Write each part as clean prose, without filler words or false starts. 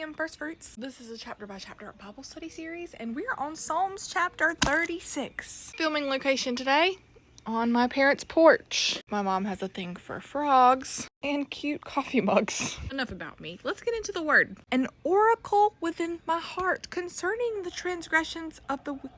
am First Fruits. This is a chapter by chapter Bible study series, and we're on Psalms chapter 36. Filming location today on my parents' porch. My mom has a thing for frogs and cute coffee mugs. Enough about me. Let's get into the word. An oracle within my heart concerning the transgressions of the Did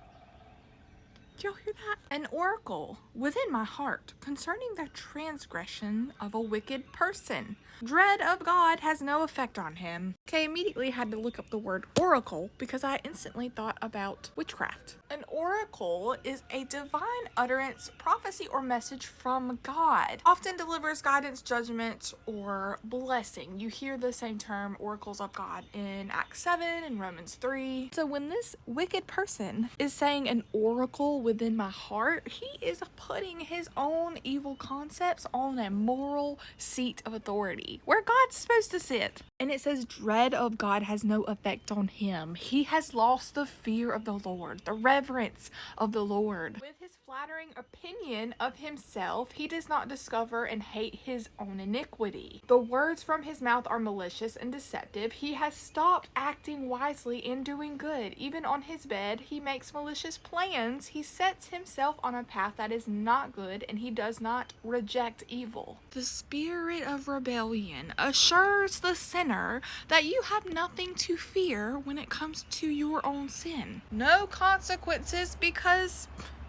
y'all hear that? An oracle within my heart concerning the transgression of a wicked person. Dread of God has no effect on him. Okay, immediately had to look up the word oracle because I instantly thought about witchcraft. An oracle is a divine utterance, prophecy, or message from God. Often delivers guidance, judgment, or blessing. You hear the same term, oracles of God, in Acts 7 and Romans 3. So when this wicked person is saying an oracle within my heart, he is putting his own evil concepts on a moral seat of authority where God's supposed to sit. And it says dread of God has no effect on him. He has lost the fear of the Lord, the reverence of the Lord. With his flattering opinion of himself, he does not discover and hate his own iniquity. The words from his mouth are malicious and deceptive. He has stopped acting wisely and doing good. Even on his bed, he makes malicious plans. He sets himself on a path that is not good, and he does not reject evil. The spirit of rebellion assures the sinner that you have nothing to fear when it comes to your own sin. No consequences, because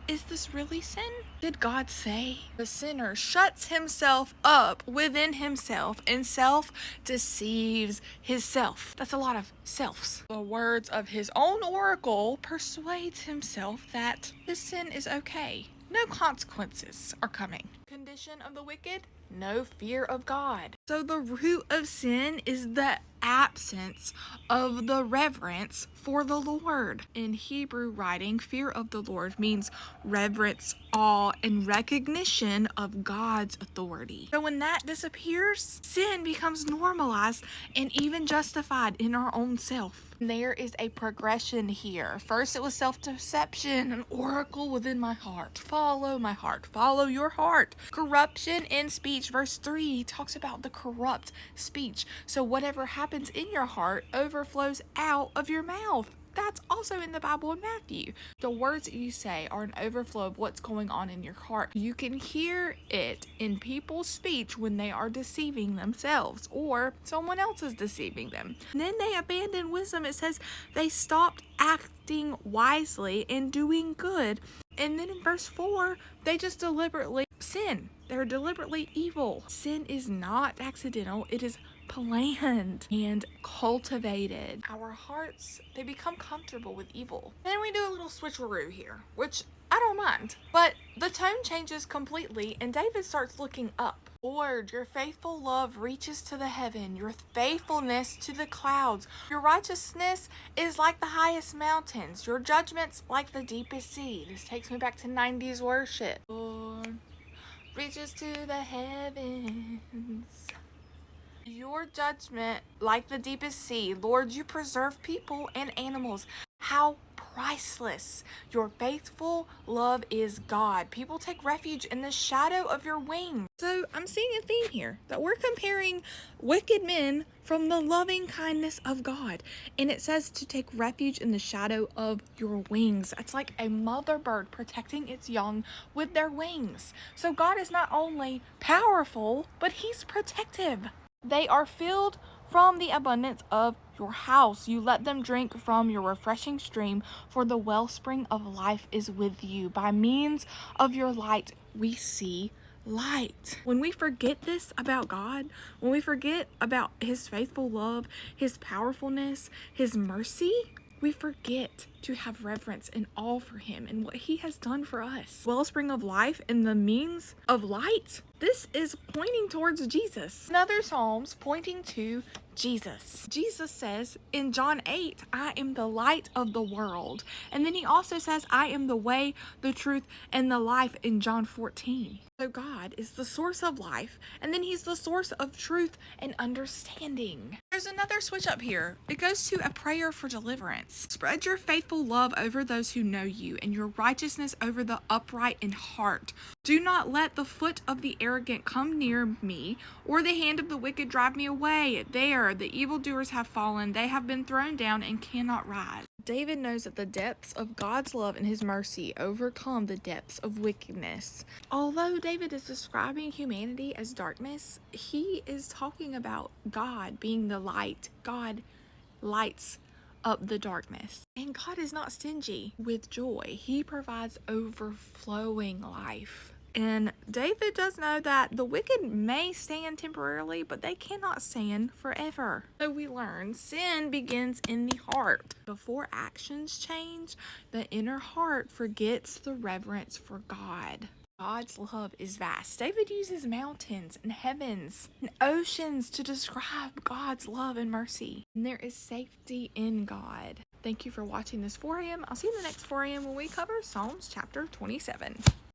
is this really sin? Did God say? The sinner shuts himself up within himself and self-deceives himself. That's a lot of selves. The words of his own oracle persuades himself that this sin is okay. No consequences are coming. Condition of the wicked? No fear of God. So the root of sin is the absence of the reverence for the Lord. In Hebrew writing, fear of the Lord means reverence, awe, and recognition of God's authority. So when that disappears, sin becomes normalized and even justified in our own self. There is a progression here. First it was self-deception, an oracle within my heart. Follow my heart. Follow your heart. Corruption in speech. Verse 3 talks about the corrupt speech. So whatever happens in your heart overflows out of your mouth. That's also in the Bible in Matthew. The words that you say are an overflow of what's going on in your heart. You can hear it in people's speech when they are deceiving themselves or someone else is deceiving them. And then they abandon wisdom. It says they stopped acting wisely and doing good. And then in verse 4, they just deliberately sin. They're deliberately evil. Sin is not accidental. It is planned and cultivated. Our hearts, they become comfortable with evil. Then we do a little switcheroo here, which I don't mind. But the tone changes completely and David starts looking up. Lord, your faithful love reaches to the heaven, your faithfulness to the clouds. Your righteousness is like the highest mountains, your judgments like the deepest sea. This takes me back to 90s worship. Lord, reaches to the heavens. Your judgment like the deepest sea. Lord, you preserve people and animals. How priceless. Your faithful love is God. People take refuge in the shadow of your wings. So I'm seeing a theme here that we're comparing wicked men from the loving kindness of God. And it says to take refuge in the shadow of your wings. It's like a mother bird protecting its young with their wings. So God is not only powerful, but he's protective. They are filled from the abundance of your house. You let them drink from your refreshing stream, for the wellspring of life is with you. By means of your light, we see light. When we forget this about God, when we forget about his faithful love, his powerfulness, his mercy, we forget to have reverence and awe for him and what he has done for us. Wellspring of life and the means of light. This is pointing towards Jesus. Another Psalms pointing to Jesus. Jesus says in John 8, I am the light of the world. And then he also says, I am the way, the truth, and the life in John 14. So God is the source of life, and then he's the source of truth and understanding. There's another switch up here. It goes to a prayer for deliverance. Spread your faithful faithful love over those who know you, and your righteousness over the upright in heart. Do not let the foot of the arrogant come near me, or the hand of the wicked drive me away. There, the evildoers have fallen. They have been thrown down and cannot rise. David knows that the depths of God's love and his mercy overcome the depths of wickedness. Although David is describing humanity as darkness, he is talking about God being the light. God lights up the darkness. And God is not stingy with joy. He provides overflowing life. And David does know that the wicked may stand temporarily, but they cannot stand forever. So we learn sin begins in the heart. Before actions change, the inner heart forgets the reverence for God. God's love is vast. David uses mountains and heavens and oceans to describe God's love and mercy. And there is safety in God. Thank you for watching this 4am. I'll see you in the next 4am when we cover Psalms chapter 27.